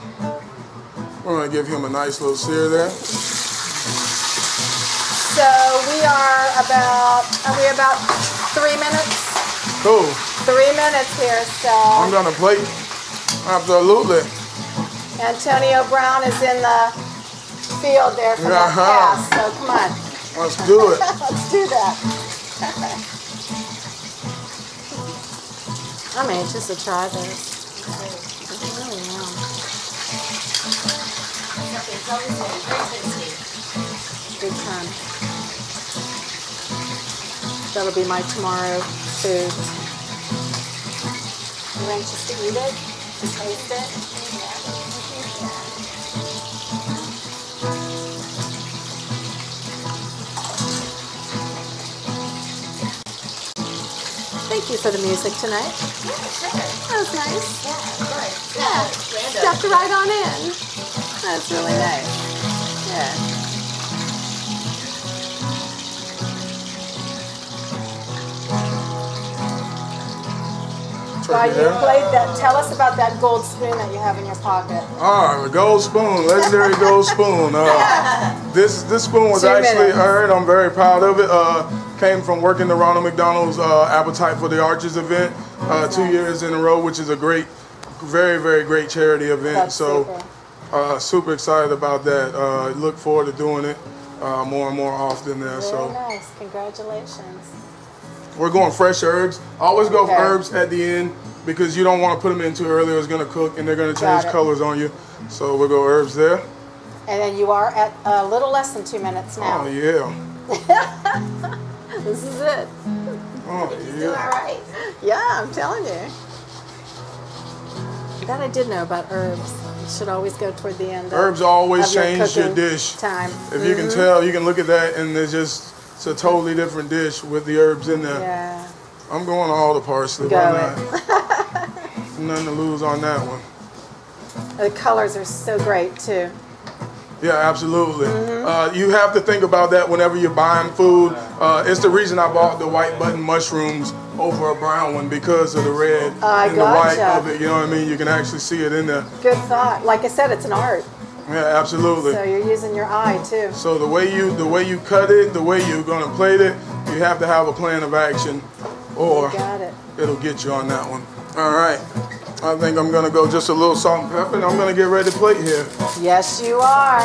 Speaker 6: We're gonna give him a nice little sear there.
Speaker 5: So we are about 3 minutes?
Speaker 6: Cool.
Speaker 5: 3 minutes here, so
Speaker 6: I'm gonna plate. Absolutely.
Speaker 5: Antonio Brown is in the field there for that pass, so come on.
Speaker 6: Let's do it.
Speaker 5: Let's do that. I'm anxious to try this. I really am. Big time. That'll be my tomorrow food. You anxious to eat it? To taste it? Thank you for the music tonight.
Speaker 1: Yeah, sure.
Speaker 5: That was nice.
Speaker 1: Yeah, of course.
Speaker 5: Yeah,
Speaker 1: Random.
Speaker 5: stepped right on in. That's really nice. Yeah. While you played that, tell us about that gold spoon that you have in your pocket.
Speaker 6: Ah, the gold spoon, legendary gold spoon. This spoon was
Speaker 5: 2
Speaker 6: actually
Speaker 5: minutes.
Speaker 6: earned. I'm very proud of it. Came from working the Ronald McDonald's Appetite for the Arches event 2 years in a row, which is a great, very, very great charity event.
Speaker 5: That's
Speaker 6: so
Speaker 5: super.
Speaker 6: super excited about that. Look forward to doing it more and more often there.
Speaker 5: Very
Speaker 6: So
Speaker 5: nice. Congratulations.
Speaker 6: we're going fresh herbs. Always go
Speaker 5: Okay.
Speaker 6: herbs at the end because you don't want to put them in too early or it's going to cook and they're going to change
Speaker 5: Got it.
Speaker 6: colors on you. So we'll go herbs there.
Speaker 5: And then you are at a little less than 2 minutes now.
Speaker 6: Oh yeah.
Speaker 5: This is it.
Speaker 6: Oh
Speaker 1: All
Speaker 6: yeah.
Speaker 1: right.
Speaker 5: Yeah, I'm telling you. That I did know about herbs. You should always go toward the end.
Speaker 6: Herbs always
Speaker 5: of your
Speaker 6: change your
Speaker 5: cooking
Speaker 6: dish.
Speaker 5: time.
Speaker 6: If you can tell, you can look at that and it's a totally different dish with the herbs in there.
Speaker 5: Yeah.
Speaker 6: I'm going all the parsley.
Speaker 5: Go
Speaker 6: Why
Speaker 5: it.
Speaker 6: not? Nothing to lose on that one.
Speaker 5: The colors are so great too.
Speaker 6: Yeah, absolutely. You have to think about that whenever you're buying food. It's the reason I bought the white button mushrooms over a brown one because of the red and the white
Speaker 5: gotcha.
Speaker 6: of it. You know what I mean? You can actually see it in there.
Speaker 5: Good thought. Like I said, it's an art.
Speaker 6: Yeah, absolutely.
Speaker 5: So you're using your eye too.
Speaker 6: So the way you cut it, the way you're gonna plate it, you have to have a plan of action, or
Speaker 5: Got it.
Speaker 6: it'll get you on that one. All right. I think I'm gonna go just a little salt and pepper, and I'm gonna get ready to plate here.
Speaker 5: Yes, you are.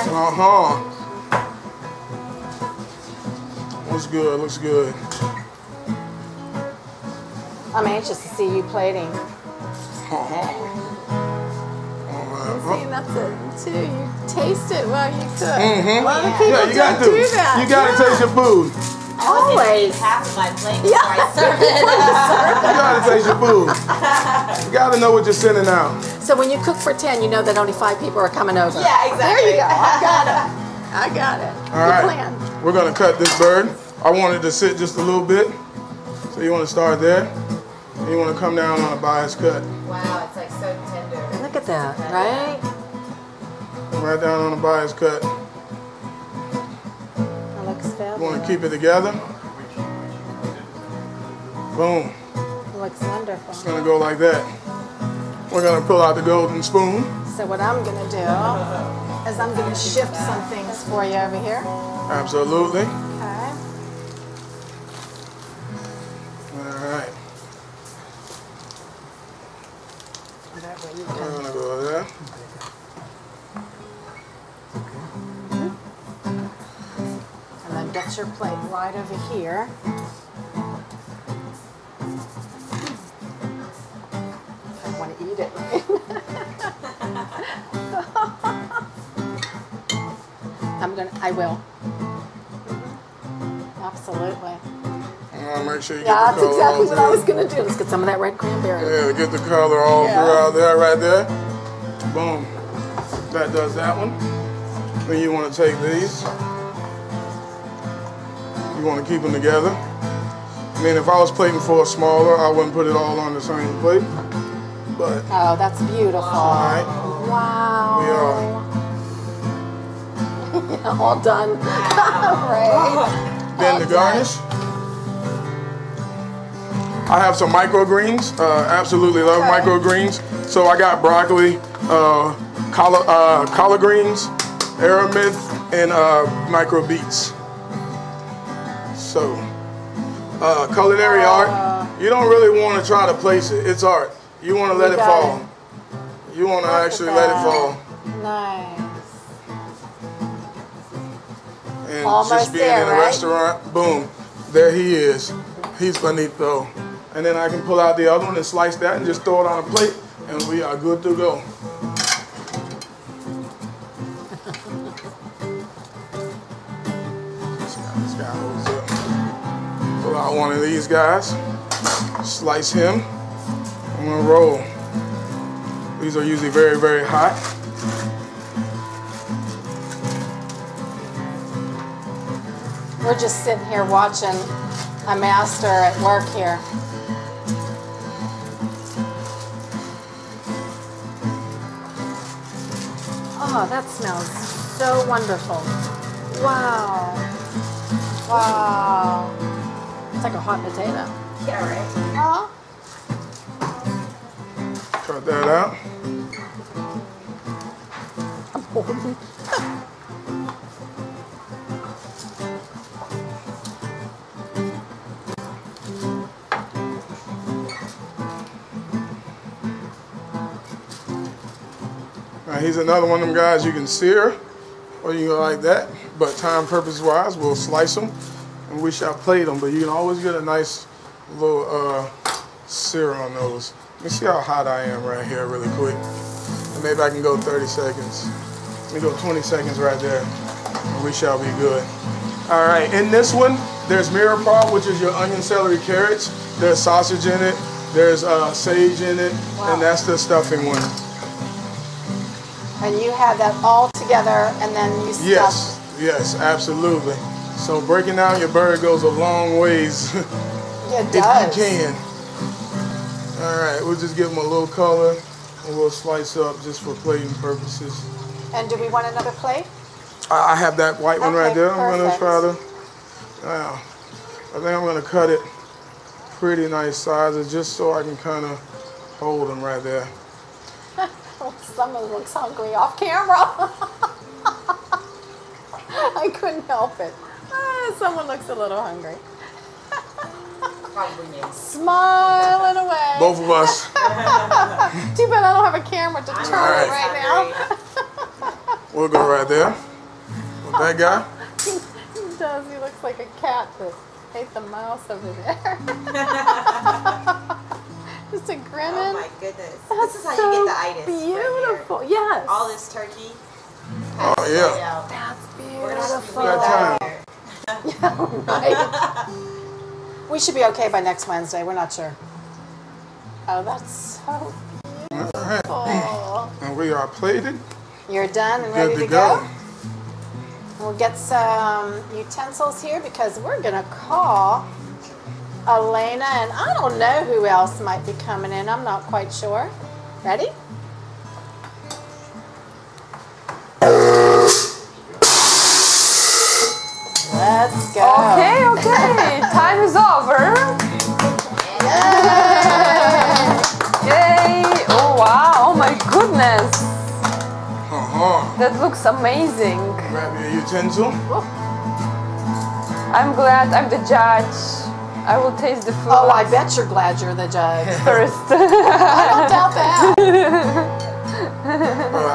Speaker 6: Looks good. Looks good.
Speaker 5: I'm anxious to see you plating.
Speaker 6: All right.
Speaker 5: See, that's it too. You taste it while you cook.
Speaker 6: Mhm.
Speaker 5: A lot of people
Speaker 6: Yeah, you got
Speaker 5: don't
Speaker 6: to.
Speaker 5: do that.
Speaker 6: You got to taste your food.
Speaker 5: Always.
Speaker 1: Half of my plate
Speaker 5: Yeah.
Speaker 1: before I serve it.
Speaker 6: You got to taste your food. You got to know what you're sending out.
Speaker 5: So when you cook for 10, you know that only 5 people are coming over.
Speaker 1: Yeah, exactly.
Speaker 5: There you go. I got it. I got it.
Speaker 6: All right.
Speaker 5: Good plan.
Speaker 6: We're gonna cut this bird. I wanted to sit just a little bit, So you want to start there. And you want to come down on a bias cut.
Speaker 1: Wow, it's like so tender.
Speaker 5: Look at that, right?
Speaker 6: Right down on the bias cut.
Speaker 5: That looks fabulous.
Speaker 6: You want to keep it together. Boom.
Speaker 5: It looks wonderful.
Speaker 6: It's going to go like that. We're going to pull out the golden spoon.
Speaker 5: So what I'm going to do is I'm going to shift some things for you over here.
Speaker 6: Absolutely.
Speaker 5: Okay.
Speaker 6: All right.
Speaker 5: That way you
Speaker 6: We're
Speaker 5: can.
Speaker 6: going to go there.
Speaker 5: And then get your plate right over here. I want to eat it. I will. Absolutely.
Speaker 6: Make sure you get
Speaker 5: Yeah,
Speaker 6: the
Speaker 5: that's
Speaker 6: color
Speaker 5: exactly
Speaker 6: all
Speaker 5: what I
Speaker 6: through.
Speaker 5: was going to do. Let's get some of that red cranberry.
Speaker 6: Yeah, get the color all throughout there, right there. Boom. That does that one. Then you want to take these. You want to keep them together. I mean, if I was plating for a smaller, I wouldn't put it all on the same plate. But
Speaker 5: Oh, that's beautiful.
Speaker 6: all right,
Speaker 5: Wow.
Speaker 6: we are.
Speaker 5: All done. Right.
Speaker 6: Then the garnish. I have some microgreens. Absolutely love microgreens. So I got broccoli, collard greens, aramith, and micro beets. So culinary art. You don't really want to try to place it. It's art. You want to let it
Speaker 5: got
Speaker 6: fall.
Speaker 5: it.
Speaker 6: You want to actually let it fall.
Speaker 5: Nice.
Speaker 6: And
Speaker 5: Almost
Speaker 6: just being
Speaker 5: there,
Speaker 6: in a
Speaker 5: right?
Speaker 6: restaurant, boom, there he is. He's bonito. And then I can pull out the other one and slice that and just throw it on a plate, and we are good to go. See how this guy holds up. Pull out one of these guys, slice him. I'm gonna roll. These are usually very, very hot.
Speaker 5: We're just sitting here watching a master at work here. Oh, that smells so wonderful. Wow. Wow. It's like a hot potato.
Speaker 1: Yeah, right.
Speaker 5: Huh?
Speaker 6: Cut that out. Now he's another one of them guys you can sear, or you can go like that. But time purpose wise, we'll slice them and we shall plate them. But you can always get a nice little sear on those. Let me see how hot I am right here really quick. And maybe I can go 30 seconds. Let me go 20 seconds right there and we shall be good. All right, in this one, there's mirepoix, which is your onion, celery, carrots. There's sausage in it. There's sage in it.
Speaker 5: Wow.
Speaker 6: And that's the stuffing one.
Speaker 5: And you have that all together and then you stuff.
Speaker 6: Yes, yes, absolutely. So breaking down your bird goes a long ways
Speaker 5: It
Speaker 6: if
Speaker 5: does.
Speaker 6: you can. All right, we'll just give them a little color and we'll slice up just for plating purposes.
Speaker 5: And do we want another plate?
Speaker 6: I have that white one right
Speaker 5: Okay,
Speaker 6: there. I'm gonna try to,
Speaker 5: perfect.
Speaker 6: I think I'm gonna cut it pretty nice sizes just so I can kind of hold them right there.
Speaker 5: Someone looks hungry off camera. I couldn't help it. Someone looks a little hungry.
Speaker 1: Probably me.
Speaker 5: Smiling away.
Speaker 6: Both of us.
Speaker 5: Too bad I don't have a camera to turn
Speaker 6: Alright.
Speaker 5: it right now.
Speaker 6: We'll go right there with that guy.
Speaker 5: He does. He looks like a cat that ate the mouse over there. Just a grinning.
Speaker 1: Oh my goodness.
Speaker 5: That's
Speaker 1: This is how
Speaker 5: so
Speaker 1: you get the itis. Right
Speaker 5: beautiful.
Speaker 1: here.
Speaker 5: Yes.
Speaker 1: All this turkey.
Speaker 6: Oh, yeah.
Speaker 1: Right out.
Speaker 5: That's
Speaker 1: We're gonna have to
Speaker 5: beautiful.
Speaker 1: leave
Speaker 6: That
Speaker 1: that
Speaker 6: time.
Speaker 1: here.
Speaker 5: Right. We should be okay by next Wednesday. We're not sure. Oh, that's so beautiful.
Speaker 6: And we are plated.
Speaker 5: You're done and
Speaker 6: Good
Speaker 5: ready
Speaker 6: to
Speaker 5: to go?
Speaker 6: go.
Speaker 5: We'll get some utensils here because we're gonna call Elena, and I don't know who else might be coming in. I'm not quite sure. Ready? Let's go.
Speaker 3: Okay, okay. Time is over. Yay! Oh wow! Oh my goodness! That looks amazing.
Speaker 6: Grab your utensil.
Speaker 3: I'm glad I'm the judge. I will taste the food.
Speaker 5: Oh, I bet you're glad you're the judge.
Speaker 3: first.
Speaker 5: I don't doubt that.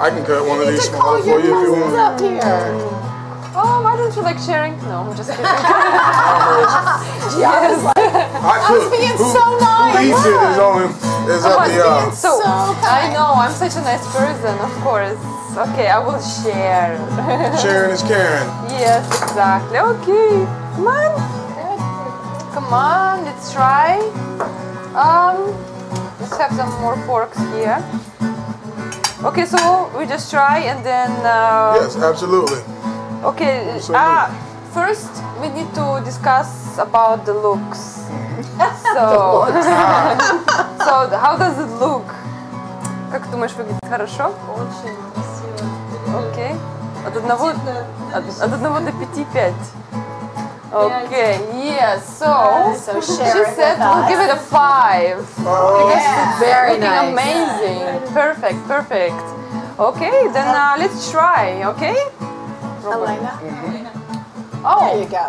Speaker 6: I can cut one of these
Speaker 5: To call
Speaker 6: smaller for
Speaker 5: your
Speaker 6: you if you
Speaker 5: cousins
Speaker 6: want.
Speaker 5: up here.
Speaker 3: Oh, why don't you like sharing? No, I'm just kidding.
Speaker 5: Yeah, I was like,
Speaker 6: I cook.
Speaker 5: being
Speaker 6: Who-
Speaker 5: so nice.
Speaker 6: Who eats it is on is up to y'all.
Speaker 3: So,
Speaker 5: So
Speaker 3: I know, I'm such a nice person, of course. Okay, I will share.
Speaker 6: Sharing is caring.
Speaker 3: Yes, exactly. Okay, come on. Come on, let's try. Let's have some more forks here. Okay, so we just try and then.
Speaker 6: Yes, absolutely.
Speaker 3: Okay.
Speaker 6: Absolutely.
Speaker 3: First we need to discuss about the looks. So, so how does it look? Как ты думаешь, выглядит хорошо?
Speaker 1: Очень красиво.
Speaker 3: Окей. От 1 до 5, 5. Okay, yes. So
Speaker 5: So
Speaker 3: she
Speaker 5: share it
Speaker 3: said
Speaker 5: with
Speaker 3: we'll
Speaker 5: us.
Speaker 3: give it a 5.
Speaker 5: Yeah, very
Speaker 3: Looking
Speaker 5: nice.
Speaker 3: amazing. Perfect, perfect. Okay, then let's try. Okay.
Speaker 5: Elena,
Speaker 3: Oh.
Speaker 5: there you go.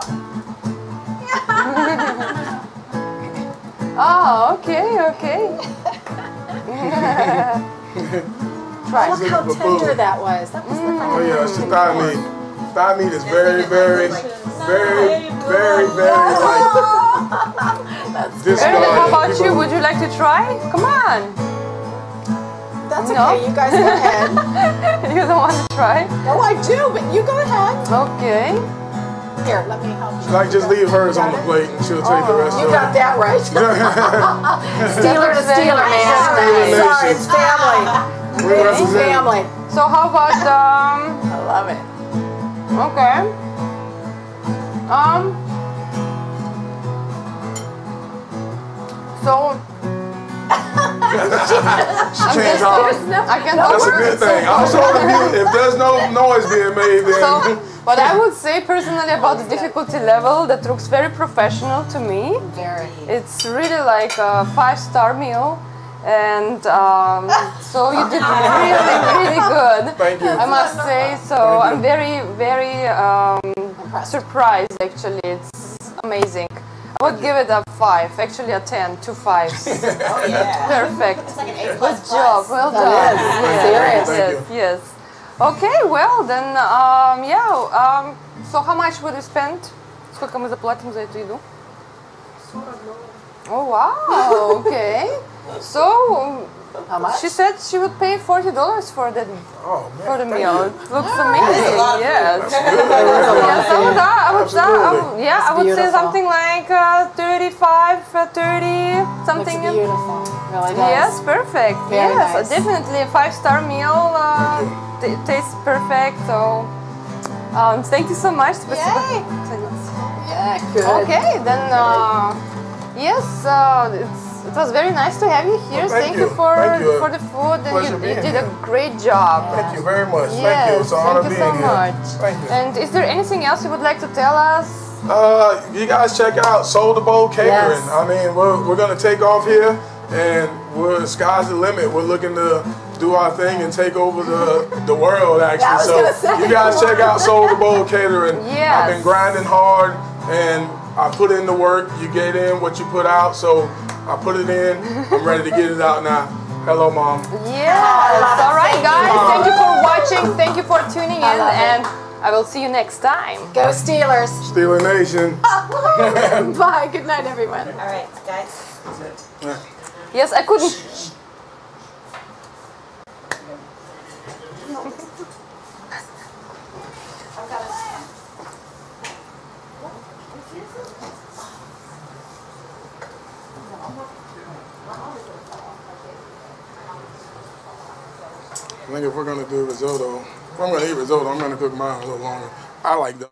Speaker 3: Oh, okay, okay. Try.
Speaker 5: Look how tender that was. That was the
Speaker 6: Oh yeah, it's the thigh meat. Thigh meat is very, very, very, very, very light.
Speaker 3: Erin, how about you? Would you like to try? Come on.
Speaker 5: That's
Speaker 3: No?
Speaker 5: okay. You guys go ahead.
Speaker 3: You don't want to try?
Speaker 5: No, I do, but you go ahead.
Speaker 3: Okay.
Speaker 5: Here, let me help you.
Speaker 6: Like just leave hers on the plate and she'll take the rest
Speaker 5: You
Speaker 6: of
Speaker 5: got
Speaker 6: it.
Speaker 5: that right. Steeler to Steeler, man.
Speaker 6: Steeler
Speaker 5: Sorry,
Speaker 6: Nation.
Speaker 5: it's family.
Speaker 6: We
Speaker 5: It's
Speaker 6: represent.
Speaker 5: family.
Speaker 3: So how about
Speaker 5: I love it.
Speaker 3: okay. So
Speaker 6: Change ours.
Speaker 3: I can
Speaker 6: That's a good thing. Also, if there's no noise being made, then
Speaker 3: So, what I would say personally about the difficulty level, that looks very professional to me.
Speaker 5: Very.
Speaker 3: It's really like a 5-star meal, and so you did really, really good.
Speaker 6: Thank you.
Speaker 3: I must say. So I'm very, very surprised. Actually, it's amazing. I would give it a 5, actually a 10, 2 5s.
Speaker 1: Oh yeah.
Speaker 3: Perfect.
Speaker 1: It's like an A++.
Speaker 3: Good job. Well done.
Speaker 5: That is.
Speaker 3: Yes,
Speaker 5: Serious.
Speaker 3: yes, yes. Okay, well then, so how much would you spend? Сколько мы заплатим за эту еду? Oh wow, okay. So
Speaker 5: How much?
Speaker 3: she said she would pay $40 for the
Speaker 6: oh man,
Speaker 3: for the
Speaker 6: thank
Speaker 3: meal.
Speaker 6: you.
Speaker 3: It looks amazing. Yes.
Speaker 6: Good.
Speaker 3: Yes, I would
Speaker 6: Absolutely.
Speaker 3: yeah, I would say
Speaker 5: beautiful.
Speaker 3: something like 35, 30,
Speaker 5: Looks
Speaker 3: something.
Speaker 5: beautiful. Really does.
Speaker 3: Yes, perfect.
Speaker 5: Very
Speaker 3: yes,
Speaker 5: nice.
Speaker 3: definitely a 5-star meal. Tastes perfect. So, thank you so much.
Speaker 5: Yay. Yeah, good.
Speaker 3: Okay, then yes, it was very nice to have you here.
Speaker 6: Well,
Speaker 3: thank you for
Speaker 6: Thank you.
Speaker 3: the food,
Speaker 6: Pleasure
Speaker 3: and you
Speaker 6: being
Speaker 3: did a
Speaker 6: here.
Speaker 3: great job.
Speaker 6: Thank you very much.
Speaker 3: Yes,
Speaker 6: Thank you. It's an honor
Speaker 3: thank you
Speaker 6: being
Speaker 3: so
Speaker 6: here.
Speaker 3: much.
Speaker 6: Thank you.
Speaker 3: And is there anything else you would like to tell us?
Speaker 6: You guys check out Soul to Bowl Catering.
Speaker 5: Yes.
Speaker 6: I mean, we're gonna take off here, and sky's the limit. We're looking to do our thing and take over the world,
Speaker 5: I
Speaker 6: actually.
Speaker 5: was
Speaker 6: So
Speaker 5: gonna say.
Speaker 6: you guys check out Soul to Bowl Catering.
Speaker 3: Yes.
Speaker 6: I've been grinding hard, and I put in the work. You get in what you put out. So I put it in. I'm ready to get it out now. Hello, Mom.
Speaker 3: Yes. All right, guys. Thank you for watching. Thank you for tuning in,
Speaker 5: love it.
Speaker 3: and I will see you next time.
Speaker 5: Go Steelers.
Speaker 6: Steeler Nation.
Speaker 5: Bye. Good night, everyone.
Speaker 1: All right, guys.
Speaker 3: Yes, I couldn't.
Speaker 6: I think if we're gonna do risotto, if I'm gonna eat risotto, I'm gonna cook mine a little longer. I like that.